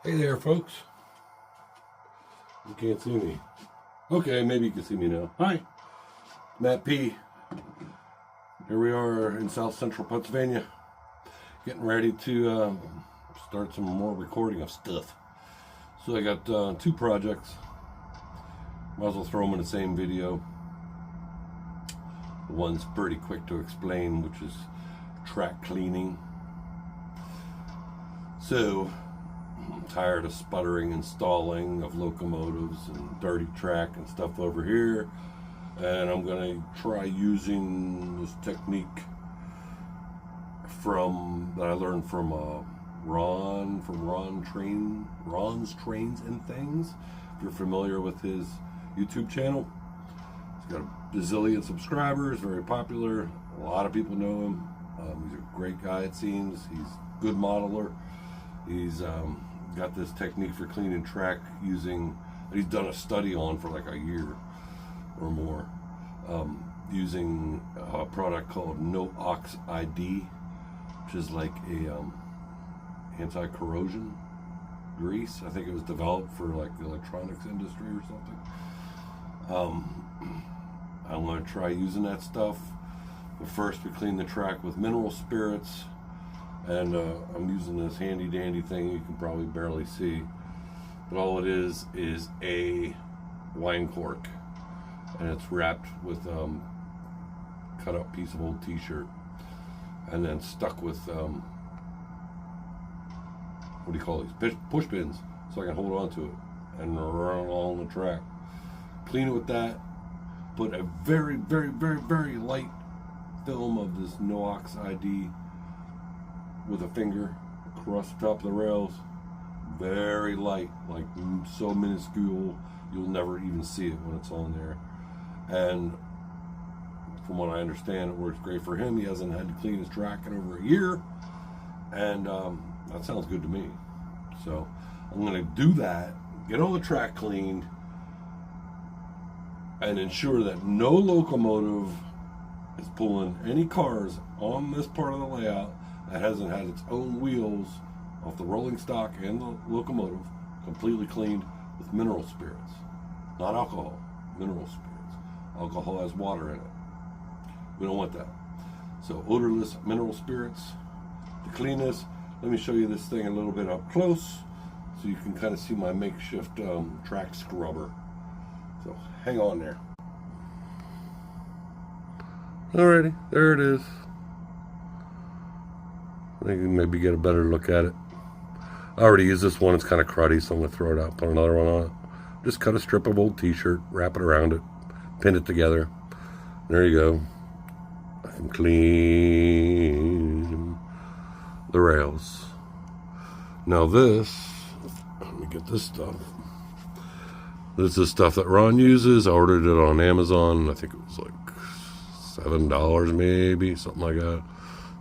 Hey there, folks. You can't see me. Okay, maybe you can see me now. Hi, Matt P. Here we are in South Central Pennsylvania, getting ready to start some more recording of stuff. So I got two projects. Might as well throw them in the same video. One's pretty quick to explain, which is track cleaning. So I'm tired of sputtering and stalling of locomotives and dirty track and stuff over here, and I'm gonna try using this technique that I learned from Ron's Trains and Things. If you're familiar with his YouTube channel, he's got a bazillion subscribers, very popular. A lot of people know him. He's a great guy, it seems. He's a good modeler. He's got this technique for cleaning track that he's done a study on for like a year or more, using a product called No-Ox ID, which is like a anti-corrosion grease. I think it was developed for like the electronics industry or something. I'm going to try using that stuff, but first we clean the track with mineral spirits. And I'm using this handy dandy thing you can probably barely see, but all it is a wine cork, and it's wrapped with cut up piece of old t-shirt, and then stuck with what do you call these, push pins, so I can hold on to it and run along the track. Clean it with that. Put a very, very, very, very light film of this No-Ox ID with a finger across the top of the rails, very light, like so minuscule you'll never even see it when it's on there. And from what I understand, it works great for him. He hasn't had to clean his track in over a year, and that sounds good to me. So I'm going to do that, get all the track cleaned, and ensure that no locomotive is pulling any cars on this part of the layout that hasn't had its own wheels off the rolling stock and the locomotive completely cleaned with mineral spirits. Not alcohol, mineral spirits. Alcohol has water in it. We don't want that. So odorless mineral spirits to clean this. Let me show you this thing a little bit up close so you can kind of see my makeshift track scrubber. So hang on there. Alrighty, there it is. I think you can maybe get a better look at it. I already used this one. It's kind of cruddy, so I'm going to throw it out, put another one on it. Just cut a strip of old t-shirt, wrap it around it, pin it together. There you go. I can clean the rails. Now this, let me get this stuff. This is stuff that Ron uses. I ordered it on Amazon. I think it was like $7 maybe, something like that.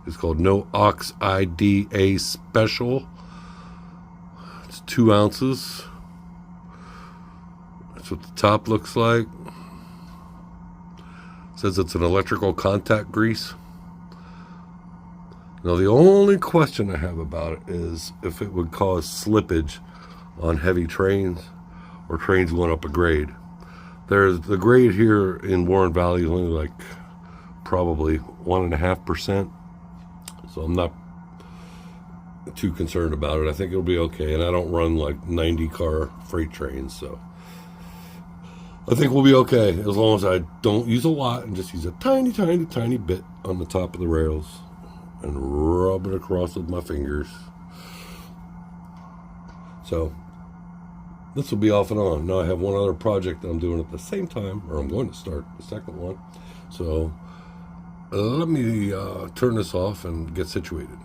It's called No-Ox ID Special. It's 2 ounces. That's what the top looks like. It says it's an electrical contact grease. Now the only question I have about it is if it would cause slippage on heavy trains or trains going up a grade. There's the grade here in Warren Valley is only like probably 1.5%. So I'm not too concerned about it. I think it'll be okay. And I don't run like 90 car freight trains, so I think we'll be okay as long as I don't use a lot and just use a tiny, tiny, tiny bit on the top of the rails and rub it across with my fingers. So this will be off and on. Now I have one other project that I'm doing at the same time, or I'm going to start the second one. So let me turn this off and get situated.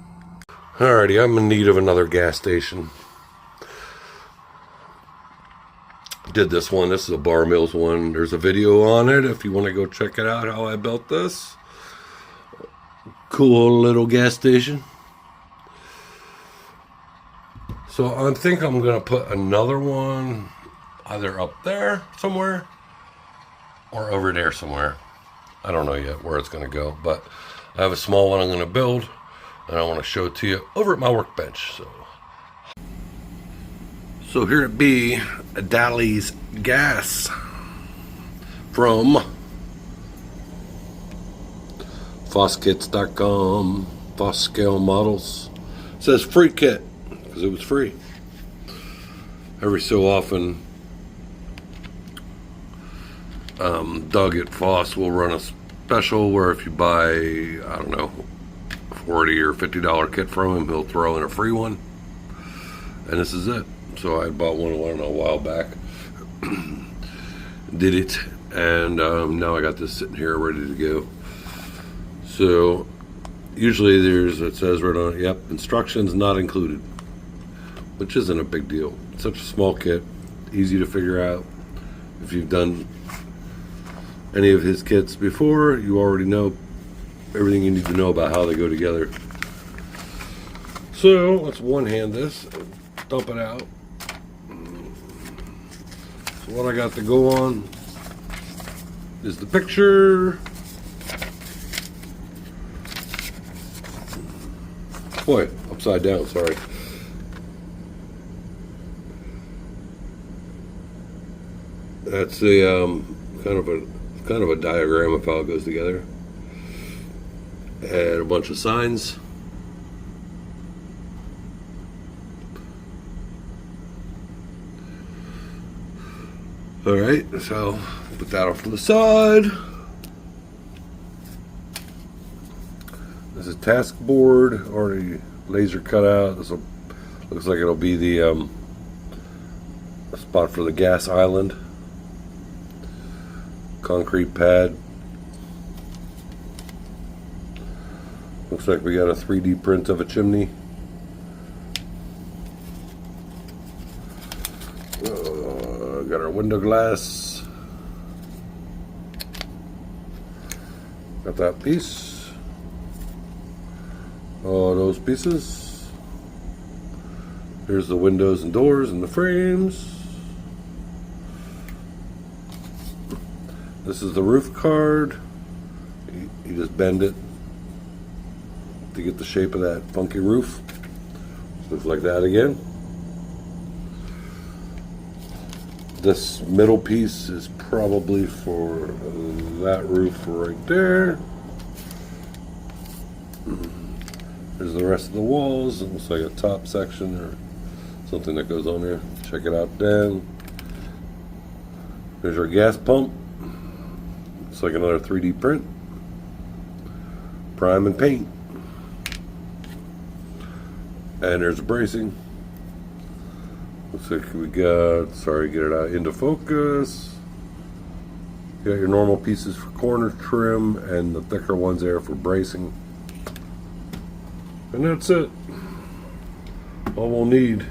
Alrighty, I'm in need of another gas station. Did this one. This is a Bar Mills one. There's a video on it if you want to go check it out, how I built this. Cool little gas station. So I think I'm going to put another one either up there somewhere or over there somewhere. I don't know yet where it's going to go, but I have a small one I'm going to build, and I want to show it to you over at my workbench. So So here it be, a Dalley's gas from foskits.com, Fos Scale models. It says free kit because it was free. Every so often, Doug at Fos will run a special where if you buy, I don't know, $40 or $50 kit from him, he'll throw in a free one. And this is it. So I bought one, I don't know, a while back. Did it, and now I got this sitting here ready to go. So usually it says right on it, yep, instructions not included, which isn't a big deal. It's such a small kit, easy to figure out. If you've done any of his kits before, you already know everything you need to know about how they go together. So let's one-hand this, dump it out. So what I got to go on is the picture. Boy, upside down, sorry. That's a kind of a diagram of how it goes together. And a bunch of signs. All right, so put that off to the side. This is task board, already laser cut out. This looks like it'll be the spot for the gas island. Concrete pad. Looks like we got a 3D print of a chimney. Got our window glass. Got that piece. All those pieces. Here's the windows and doors and the frames. This is the roof card. You just bend it to get the shape of that funky roof. Looks like that again. This middle piece is probably for that roof right there. There's the rest of the walls. It looks like a top section or something that goes on there. Check it out down. There's our gas pump. Looks like another 3D print. Prime and paint. And there's the bracing. Looks like we got, sorry, get it out into focus. You got your normal pieces for corner trim and the thicker ones there for bracing. And that's it. All we'll need.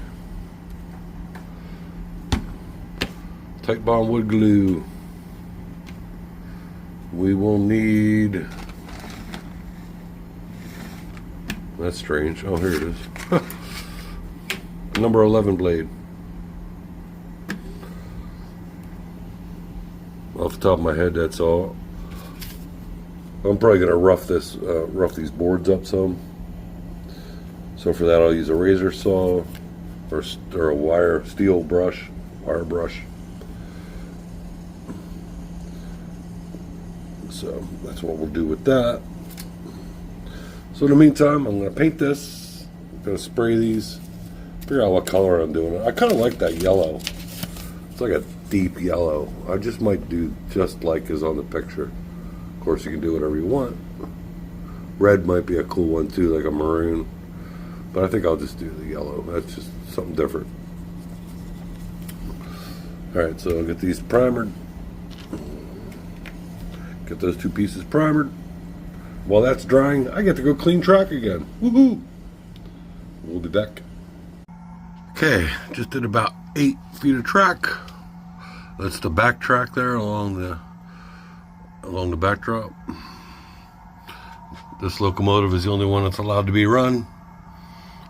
Tight bond wood glue. We will need, that's strange. Oh, here it is. Number 11 blade. Off the top of my head, that's all. I'm probably gonna rough these boards up some. So for that, I'll use a razor saw or a wire brush. So that's what we'll do with that. So in the meantime, I'm gonna paint this. I'm gonna spray these. Figure out what color I'm doing. I kind of like that yellow. It's like a deep yellow. I just might do just like is on the picture. Of course, you can do whatever you want. Red might be a cool one too, like a maroon. But I think I'll just do the yellow. That's just something different. All right, so I'll get these primered. Get those two pieces primered. While that's drying, I get to go clean track again. Woohoo! We'll be back. Okay, just did about 8 feet of track. That's the back track there along the backdrop. This locomotive is the only one that's allowed to be run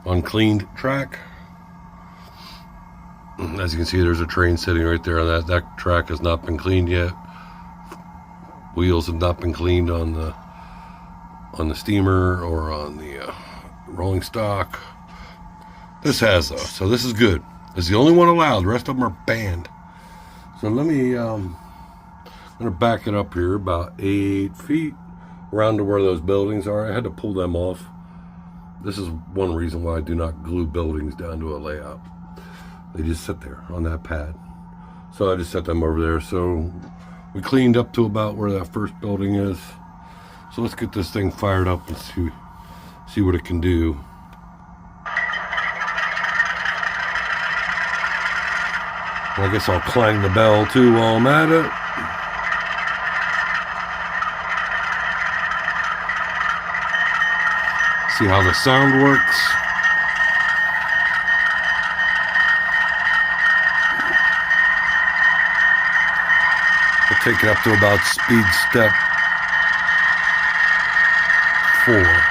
on cleaned track. As you can see, there's a train sitting right there. That track has not been cleaned yet. Wheels have not been cleaned on the steamer or on the rolling stock. This has though, so this is good. It's the only one allowed. The rest of them are banned. So let me, I'm going to back it up here about 8 feet around to where those buildings are. I had to pull them off. This is one reason why I do not glue buildings down to a layout. They just sit there on that pad. So I just set them over there. So we cleaned up to about where that first building is. So let's get this thing fired up and see what it can do. I guess I'll clang the bell too while I'm at it. See how the sound works. I'll take it up to about speed step 4.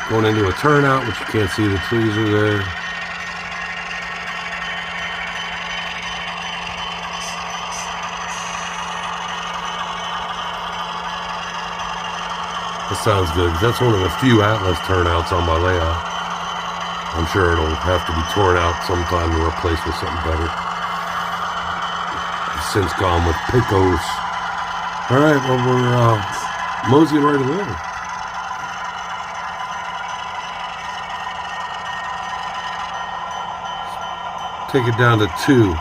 Going into a turnout, which you can't see the trees are there. That sounds good. That's one of the few Atlas turnouts on my layout. I'm sure it'll have to be torn out sometime and replaced with something better. It's since gone with Picos. All right, well, we're moseying right along. Take it down to 2.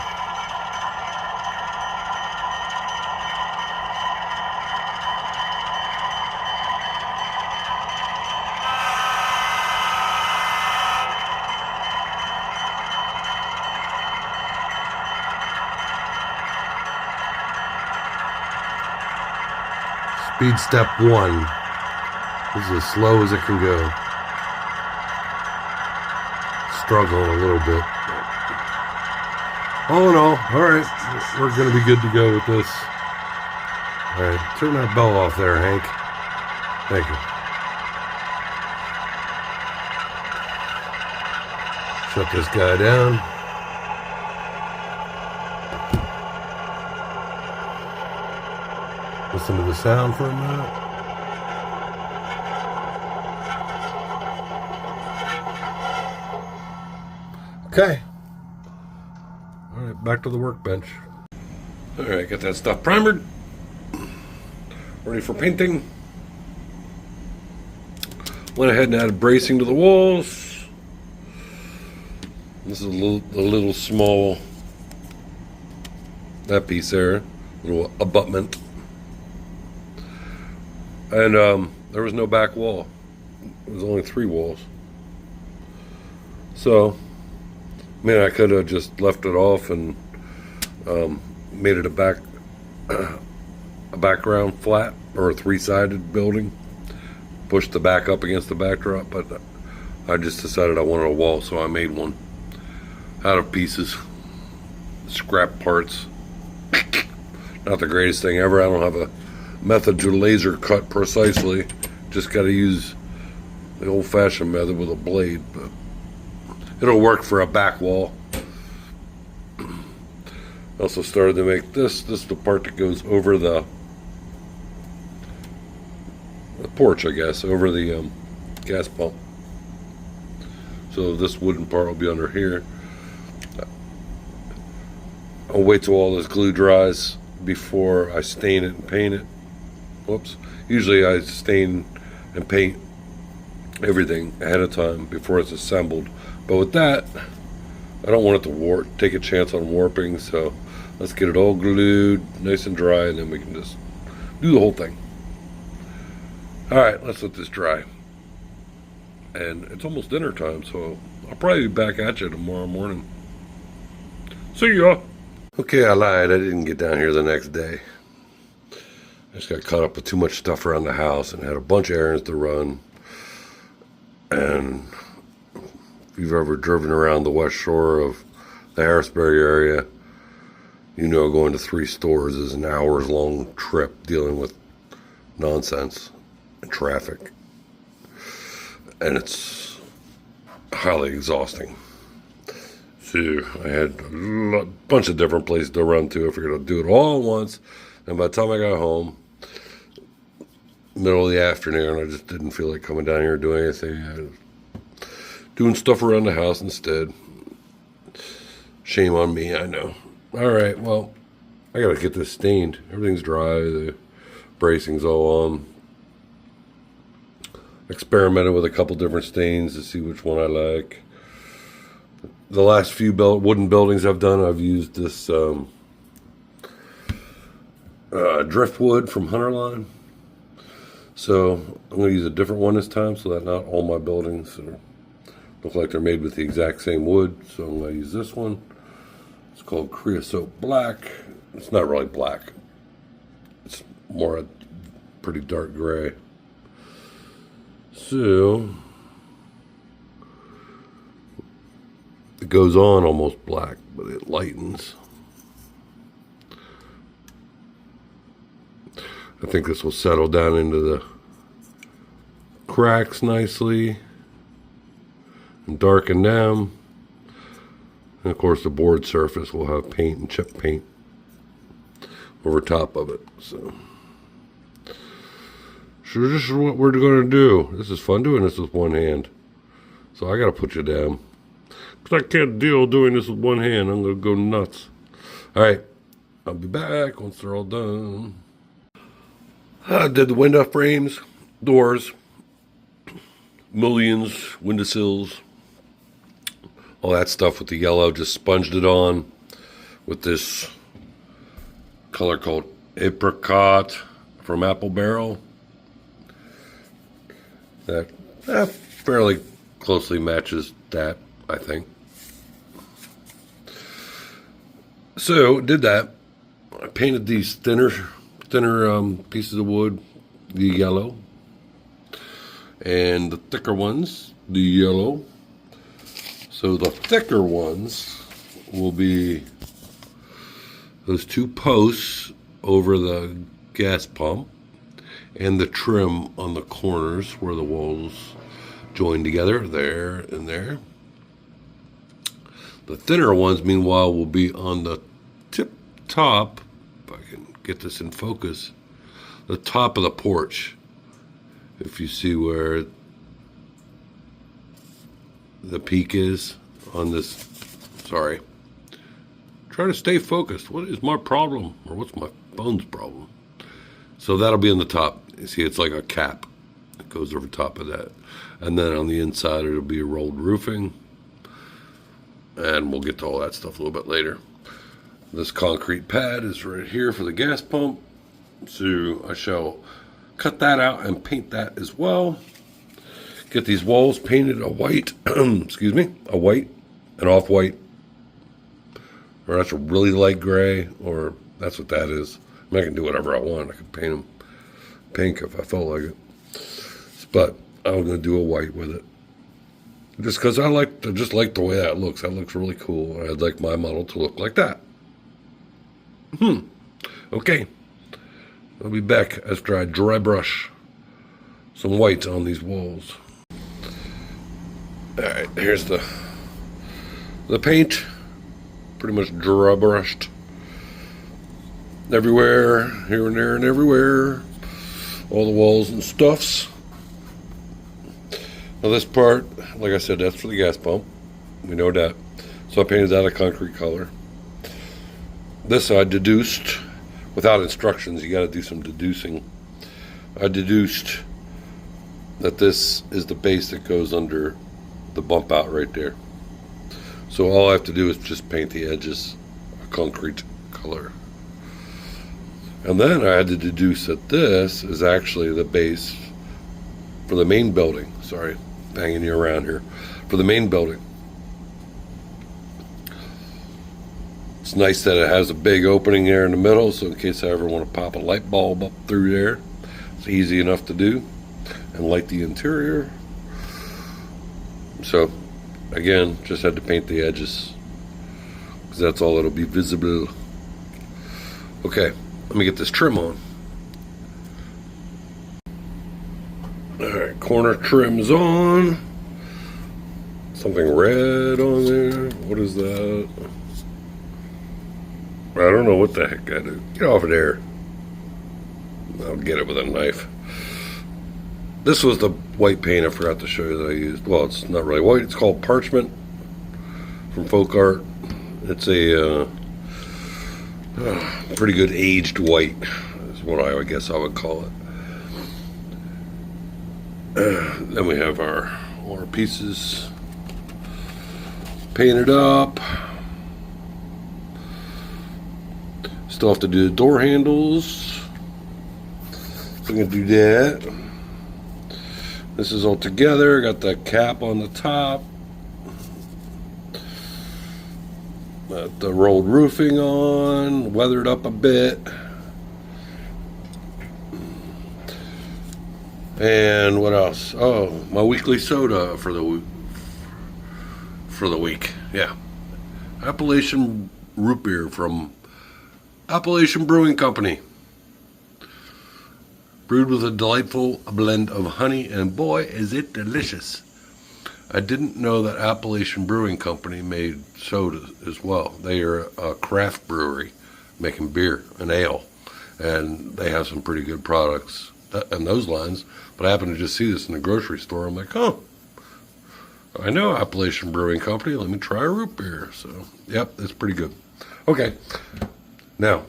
Speed step 1. This is as slow as it can go. Struggling a little bit. All in all right, we're going to be good to go with this. All right, turn that bell off there, Hank. Thank you. Shut this guy down. Listen to the sound for a minute. Okay. All right, back to the workbench. All right, got that stuff primered. Ready for painting. Went ahead and added bracing to the walls. This is a little small, that piece there, little abutment. And there was no back wall. It was only 3 walls. So, I mean, I could have just left it off and made it a background flat or a 3-sided building. Pushed the back up against the backdrop, but I just decided I wanted a wall, so I made one out of pieces, scrap parts. Not the greatest thing ever. I don't have a method to laser cut precisely. Just got to use the old-fashioned method with a blade, but it'll work for a back wall. Also started to make this is the part that goes over the porch, I guess, over the gas pump. So this wooden part will be under here. I'll wait till all this glue dries before I stain it and paint it. Whoops. Usually I stain and paint everything ahead of time before it's assembled. But with that, I don't want it to warp, take a chance on warping, so let's get it all glued, nice and dry, and then we can just do the whole thing. Alright, let's let this dry. And it's almost dinner time, so I'll probably be back at you tomorrow morning. See ya! Okay, I lied. I didn't get down here the next day. I just got caught up with too much stuff around the house and had a bunch of errands to run. And if you've ever driven around the west shore of the Harrisburg area, you know going to 3 stores is an hours-long trip dealing with nonsense and traffic. And it's highly exhausting. So I had a bunch of different places to run to. I figured I'd do it all at once. And by the time I got home, middle of the afternoon. I just didn't feel like coming down here and doing anything. I was doing stuff around the house instead. Shame on me, I know. All right, well, I gotta get this stained. Everything's dry. The bracing's all on. Experimented with a couple different stains to see which one I like. The last few wooden buildings I've done, I've used this driftwood from Hunterline. So I'm going to use a different one this time so that not all my buildings look like they're made with the exact same wood. So I'm going to use this one. It's called Creosote Black. It's not really black. It's more a pretty dark gray. So it goes on almost black, but it lightens. I think this will settle down into the cracks nicely and darken them. And of course the board surface will have paint and chip paint over top of it. So this is what we're going to do. This is fun doing this with one hand. So I got to put you down. Because I can't deal doing this with one hand. I'm going to go nuts. Alright, I'll be back once they're all done. I did the window frames, doors, mullions, windowsills, all that stuff with the yellow. Just sponged it on with this color called Apricot from Apple Barrel. That fairly closely matches that, I think. So, did that. I painted these thinner pieces of wood, the yellow, and the thicker ones, the yellow. So the thicker ones will be those two posts over the gas pump and the trim on the corners where the walls join together, there and there. The thinner ones, meanwhile, will be on the tip top, if I can get this in focus, the top of the porch. If you see where the peak is on this, sorry. Try to stay focused. What is my problem? Or what's my phone's problem? So that'll be on the top. You see, it's like a cap that goes over top of that. And then on the inside, it'll be rolled roofing. And we'll get to all that stuff a little bit later. This concrete pad is right here for the gas pump. So I shall cut that out and paint that as well. Get these walls painted a white, excuse me, a white, an off-white. Or that's a really light gray, or that's what that is. I mean, I can do whatever I want. I can paint them pink if I felt like it. But I'm going to do a white with it. Just because I just like the way that looks. That looks really cool. I'd like my model to look like that. Okay. I'll be back after I dry brush some white on these walls. Alright, here's the paint. Pretty much dry brushed everywhere, here and there and everywhere. All the walls and stuffs. Now this part, like I said, that's for the gas pump. We know that. So I painted that a concrete color. This I deduced, without instructions, you got to do some deducing. I deduced that this is the base that goes under the bump out right there. So all I have to do is just paint the edges a concrete color. And then I had to deduce that this is actually the base for the main building. Sorry, banging you around here. For the main building. It's nice that it has a big opening there in the middle, so in case I ever want to pop a light bulb up through there, it's easy enough to do. And light the interior. So, again, just had to paint the edges, because that's all that'll be visible. Okay, let me get this trim on. Alright, corner trim's on. Something red on there. What is that? I don't know what the heck I do. Get off of there. I'll get it with a knife. This was the white paint I forgot to show you that I used. Well, it's not really white. It's called Parchment from Folk Art. It's a pretty good aged white is what I guess I would call it. Then we have our pieces painted up. Still have to do the door handles. I'm going to do that. This is all together. Got the cap on the top. Got the rolled roofing on. Weathered up a bit. And what else? Oh, my weekly soda for the week. Yeah. Appalachian root beer from Appalachian Brewing Company. Brewed with a delightful blend of honey, and boy, is it delicious. I didn't know that Appalachian Brewing Company made soda as well. They are a craft brewery making beer and ale, and they have some pretty good products in those lines. But I happened to just see this in the grocery store. I'm like, oh, I know Appalachian Brewing Company. Let me try a root beer. So, yep, it's pretty good. Okay, now,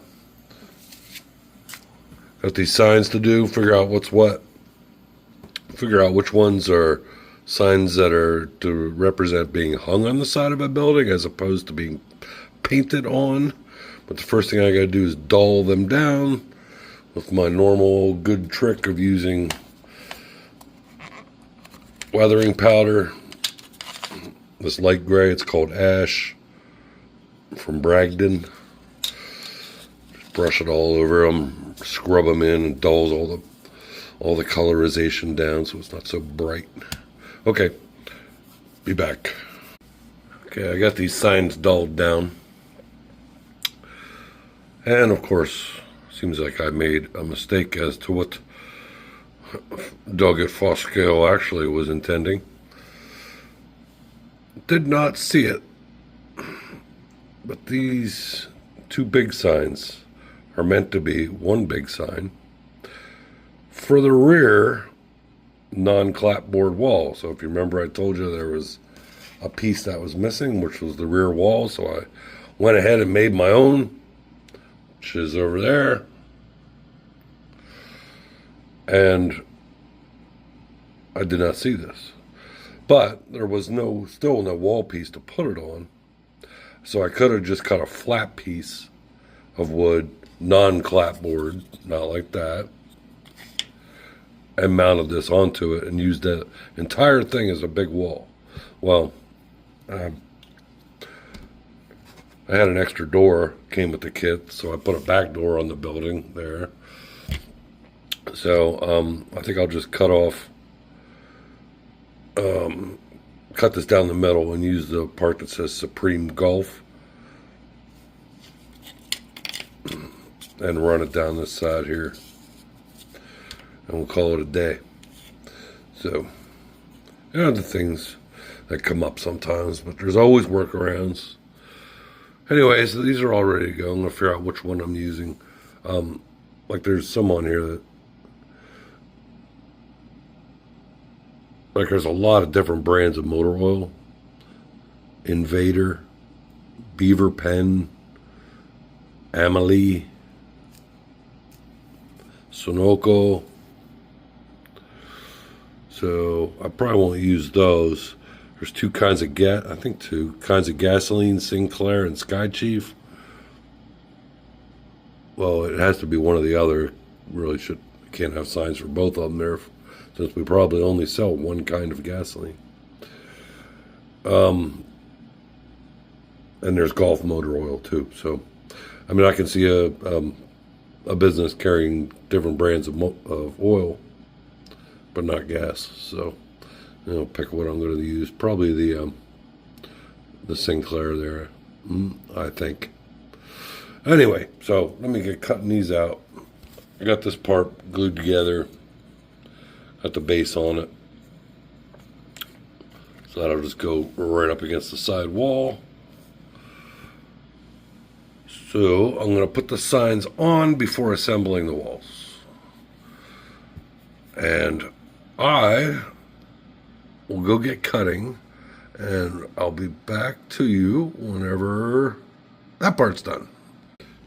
got these signs to do, figure out what's what. Figure out which ones are signs that are to represent being hung on the side of a building as opposed to being painted on. But the first thing I gotta do is dull them down with my normal good trick of using weathering powder. This light gray, it's called Ash from Bragdon. Just brush it all over them, scrub them in, and dulls all the colorization down so it's not so bright. Okay, be back. Okay, I got these signs dulled down. And of course, seems like I made a mistake as to what Doug at Fos Scale actually was intending. Did not see it. But these two big signs are meant to be one big sign for the rear non-clapboard wall. So if you remember, I told you there was a piece that was missing, which was the rear wall. So I went ahead and made my own, which is over there. And I did not see this. But there was still no wall piece to put it on. So I could have just cut a flat piece of wood, non-clapboard, not like that, and mounted this onto it and used that entire thing as a big wall. Well, I had an extra door, came with the kit, so I put a back door on the building there. So I think I'll just cut this down the middle and use the part that says Supreme Gulf and run it down this side here, and we'll call it a day. So, the things that come up sometimes, but there's always workarounds. Anyways, so these are all ready to go. I'm going to figure out which one I'm using. Like there's some on here that, like there's a lot of different brands of motor oil. Invader, Beaver Pen, Amelie, Sunoco. So I probably won't use those. There's two kinds of gasoline, Sinclair and Sky Chief. Well, it has to be one or the other. Really can't have signs for both of them there, since we probably only sell one kind of gasoline. And there's Gulf motor oil too. So, I mean, I can see a business carrying different brands of oil, but not gas. So, pick what I'm going to use. Probably the Sinclair there, I think. Anyway, so let me get cutting these out. I got this part glued together. Got the base on it. So that'll just go right up against the side wall. So I'm going to put the signs on before assembling the walls. And I will go get cutting, and I'll be back to you whenever that part's done.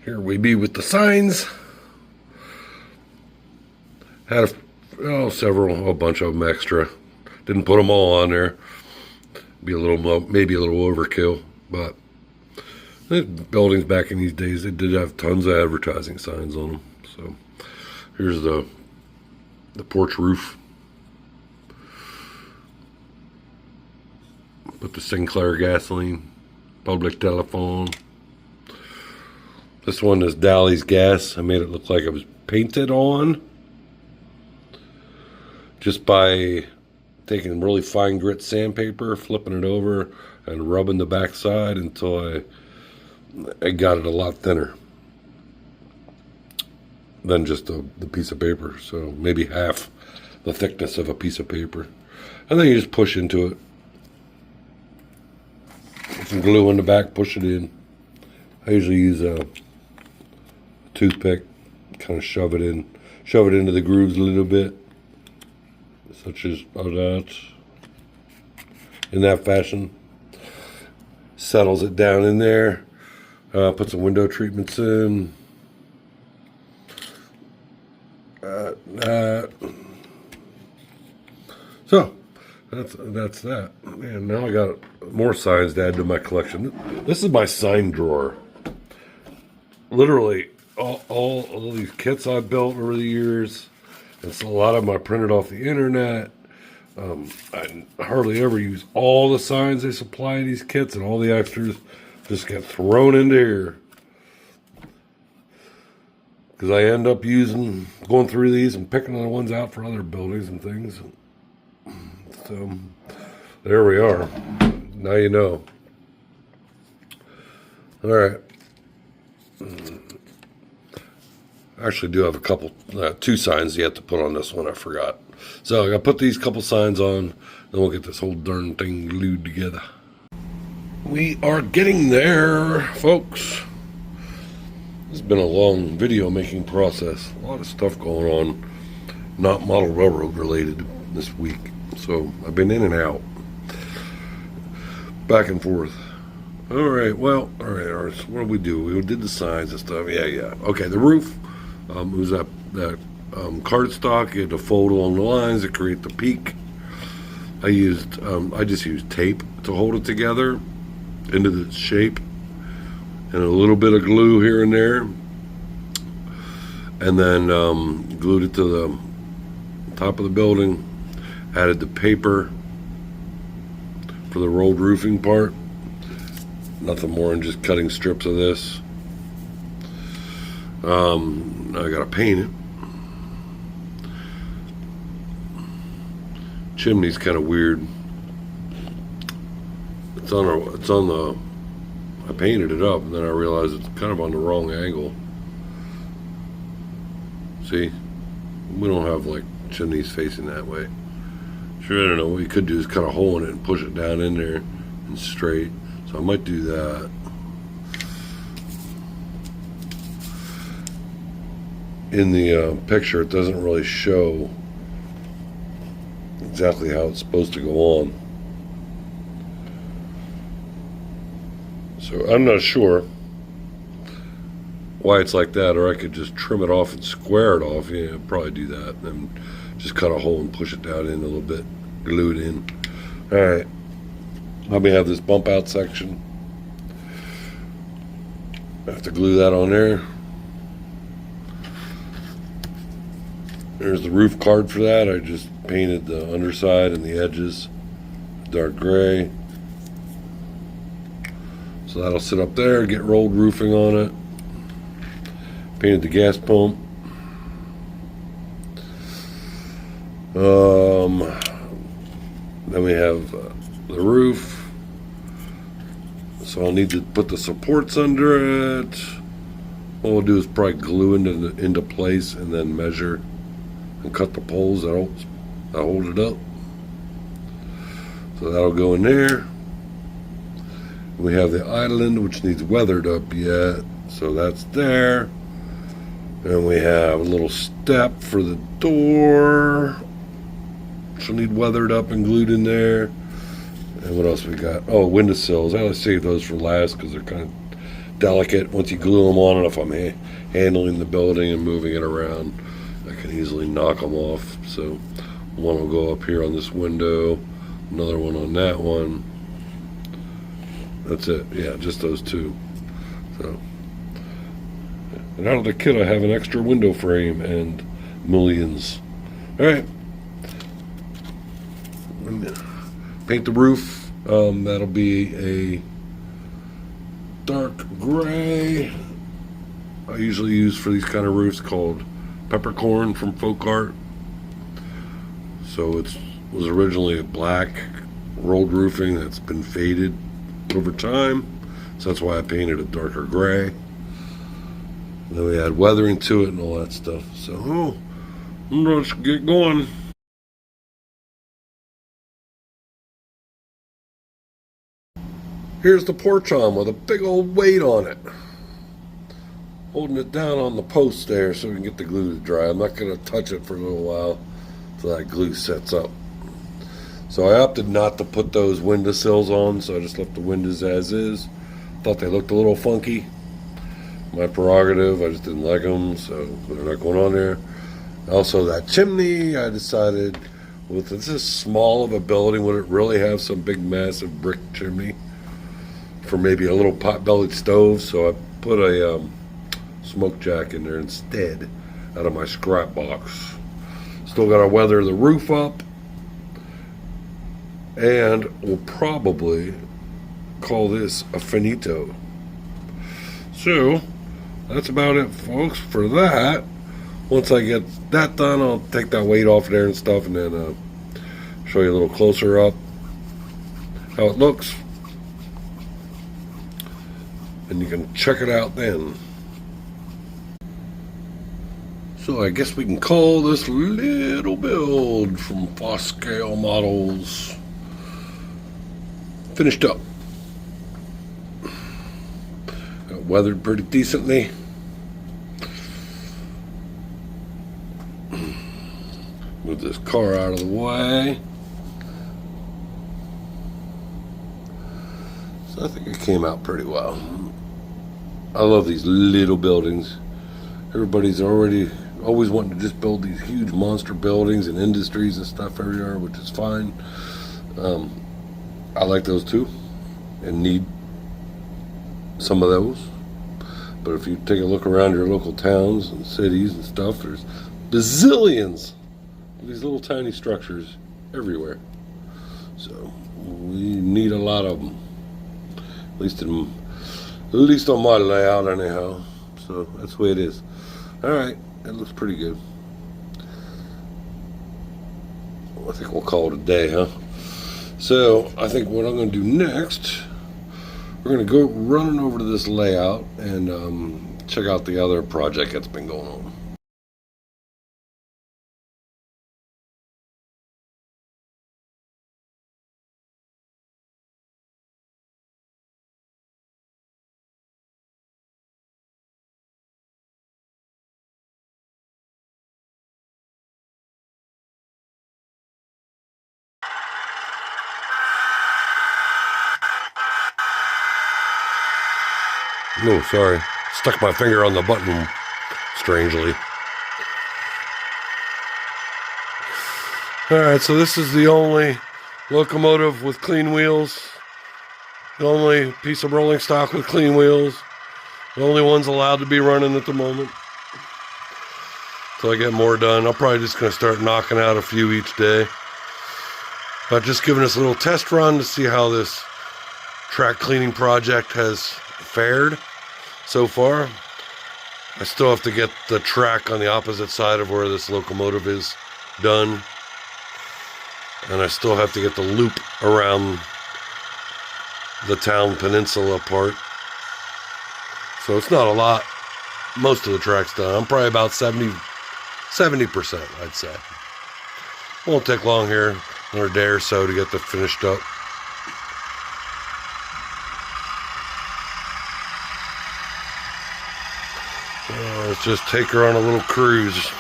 Here we be with the signs. Had a bunch of them extra. Didn't put them all on there. Maybe a little overkill, but the buildings back in these days, they did have tons of advertising signs on them. So here's the porch roof. Put the Sinclair gasoline, public telephone. This one is Dali's gas. I made it look like it was painted on just by taking really fine grit sandpaper, flipping it over, and rubbing the backside until I got it a lot thinner than just the piece of paper. So maybe half the thickness of a piece of paper. And then you just push into it. Put some glue in the back, push it in. I usually use a toothpick, kind of shove it into the grooves a little bit, such as that. In that fashion. Settles it down in there. Put some window treatments in. So that's that. And now I got more signs to add to my collection. This is my sign drawer. Literally all these kits I've built over the years. It's a lot of them I printed off the internet. I hardly ever use all the signs they supply in these kits, and all the extras just get thrown into here. Because I end up going through these and picking the ones out for other buildings and things. So, there we are. Now you know. Alright. I actually do have two signs yet to put on this one. I forgot. So I got to put these couple signs on, then we'll get this whole darn thing glued together. We are getting there, folks. It's been a long video making process. A lot of stuff going on, not model railroad related this week. So I've been in and out, back and forth. All right. So what did we do? We did the signs and stuff. Yeah. Okay, the roof. It was that cardstock. You had to fold along the lines to create the peak. I just used tape to hold it together into the shape, and a little bit of glue here and there, and then glued it to the top of the building. Added the paper for the rolled roofing part. Nothing more than just cutting strips of this. Now I gotta paint it. Chimney's kind of weird. I painted it up, and then I realized it's kind of on the wrong angle. See? We don't have like chimneys facing that way. Sure, I don't know. What you could do is cut a hole in it and push it down in there and straight. So I might do that. In the picture, it doesn't really show exactly how it's supposed to go on. So I'm not sure why it's like that, or I could just trim it off and square it off. Yeah, I'd probably do that. And just cut a hole and push it down in a little bit, glue it in. All right, let me have this bump out section. I have to glue that on there. There's the roof card for that. I just painted the underside and the edges dark gray. So that'll sit up there, get rolled roofing on it. Painted the gas pump. Then we have the roof. So I'll need to put the supports under it. What we'll do is probably glue into place and then measure and cut the poles that hold it up. So that'll go in there. We have the island, which needs weathered up yet, so that's there. And we have a little step for the door. She'll need weathered up and glued in there. And what else we got? Oh, windowsills. I always save those for last because they're kind of delicate. Once you glue them on, and if I'm handling the building and moving it around, I can easily knock them off. So one will go up here on this window, another one on that one. That's it. Yeah, just those two. So, and out of the kit, I have an extra window frame and mullions. All right. Paint the roof. That'll be a dark gray. I usually use for these kind of roofs called peppercorn from Folk Art. So it was originally a black rolled roofing that's been faded over time. So that's why I painted a darker gray. And then we add weathering to it and all that stuff. So let's get going. Here's the porch arm with a big old weight on it. Holding it down on the post there so we can get the glue to dry. I'm not going to touch it for a little while until that glue sets up. So I opted not to put those windowsills on, so I just left the windows as is. Thought they looked a little funky. My prerogative, I just didn't like them, so they're not going on there. Also, that chimney, I decided, with this small of a building, would it really have some big, massive brick chimney for maybe a little pot-bellied stove? So I put a smoke jack in there instead out of my scrap box. Still got to weather the roof up, and we'll probably call this a finito. So that's about it, folks, for that. Once I get that done, I'll take that weight off there and stuff, and then show you a little closer up how it looks, and you can check it out then. So I guess we can call this little build from Fos Scale Models finished up. Got weathered pretty decently. Move this car out of the way. So I think it came out pretty well. I love these little buildings. Everybody's always wanting to just build these huge monster buildings and industries and stuff everywhere, which is fine. I like those too and need some of those. But if you take a look around your local towns and cities and stuff, there's bazillions of these little tiny structures everywhere. So we need a lot of them, at least on my layout anyhow. So that's the way it is. All right, that looks pretty good. I think we'll call it a day, huh? So I think what I'm going to do next, we're going to go running over to this layout and check out the other project that's been going on. No, sorry. Stuck my finger on the button strangely. Alright, so this is the only locomotive with clean wheels. The only piece of rolling stock with clean wheels. The only ones allowed to be running at the moment. Till I get more done. I'm probably just going to start knocking out a few each day. But just giving us a little test run to see how this track cleaning project has fared so far. I still have to get the track on the opposite side of where this locomotive is done, and I still have to get the loop around the town peninsula part. So it's not a lot. Most of the track's done. I'm probably about 70%, I'd say. Won't take long here, another day or so to get the finished up. Let's just take her on a little cruise.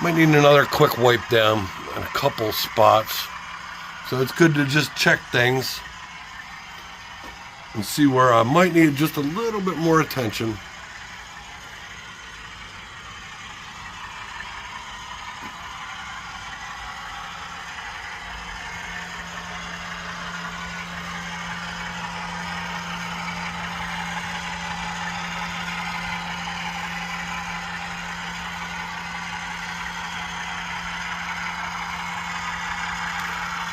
Might need another quick wipe down in a couple spots. So it's good to just check things and see where I might need just a little bit more attention.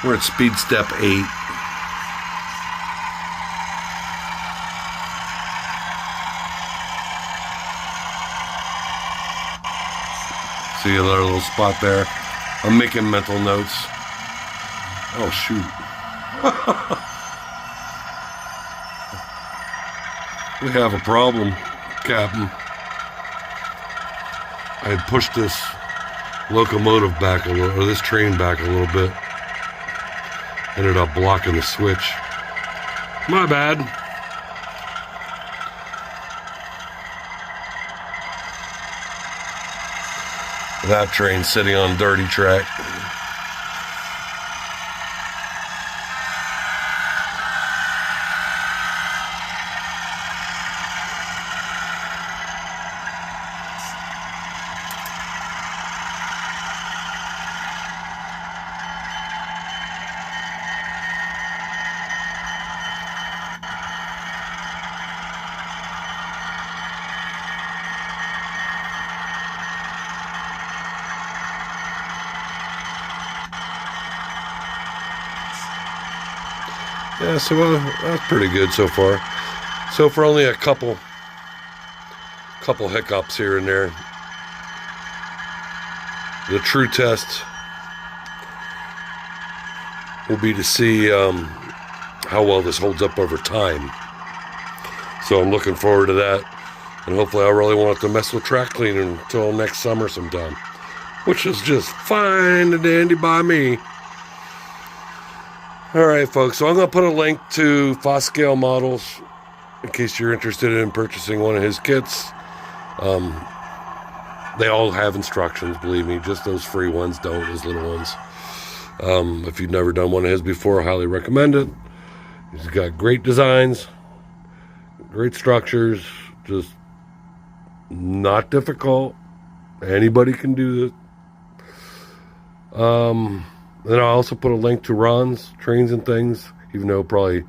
We're at speed step 8. See another little spot there. I'm making mental notes. Oh shoot. We have a problem, Captain. I had pushed this locomotive back a little, or this train back a little bit. Ended up blocking the switch. My bad. That train's sitting on dirty track. Yeah, so that's pretty good so far. So for only a couple hiccups here and there. The true test will be to see how well this holds up over time. So I'm looking forward to that. And hopefully I really won't have to mess with track cleaning until next summer sometime. Which is just fine and dandy by me. Alright folks, so I'm going to put a link to Fos Scale models in case you're interested in purchasing one of his kits. They all have instructions, believe me, just those free ones don't, those little ones. If you've never done one of his before, I highly recommend it. He's got great designs, great structures, just not difficult. Anybody can do this. Then I'll also put a link to Ron's Trains and Things, even though probably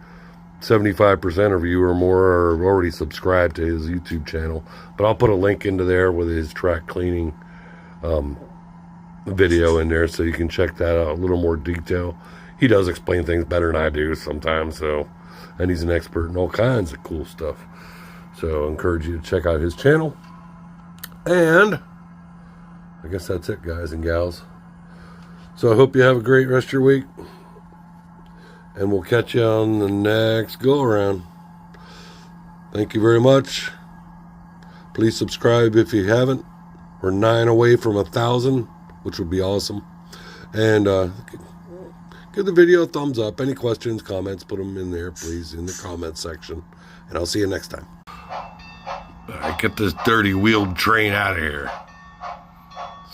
75% of you or more are already subscribed to his YouTube channel. But I'll put a link into there with his track cleaning video in there so you can check that out, a little more detail. He does explain things better than I do sometimes, so, and he's an expert in all kinds of cool stuff. So I encourage you to check out his channel. And I guess that's it, guys and gals. So I hope you have a great rest of your week. And we'll catch you on the next go-around. Thank you very much. Please subscribe if you haven't. We're 9 away from 1,000, which would be awesome. And give the video a thumbs up. Any questions, comments, put them in there, please, in the comment section. And I'll see you next time. All right, get this dirty wheeled train out of here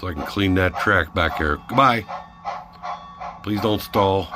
so I can clean that track back here. Goodbye. Please don't stall.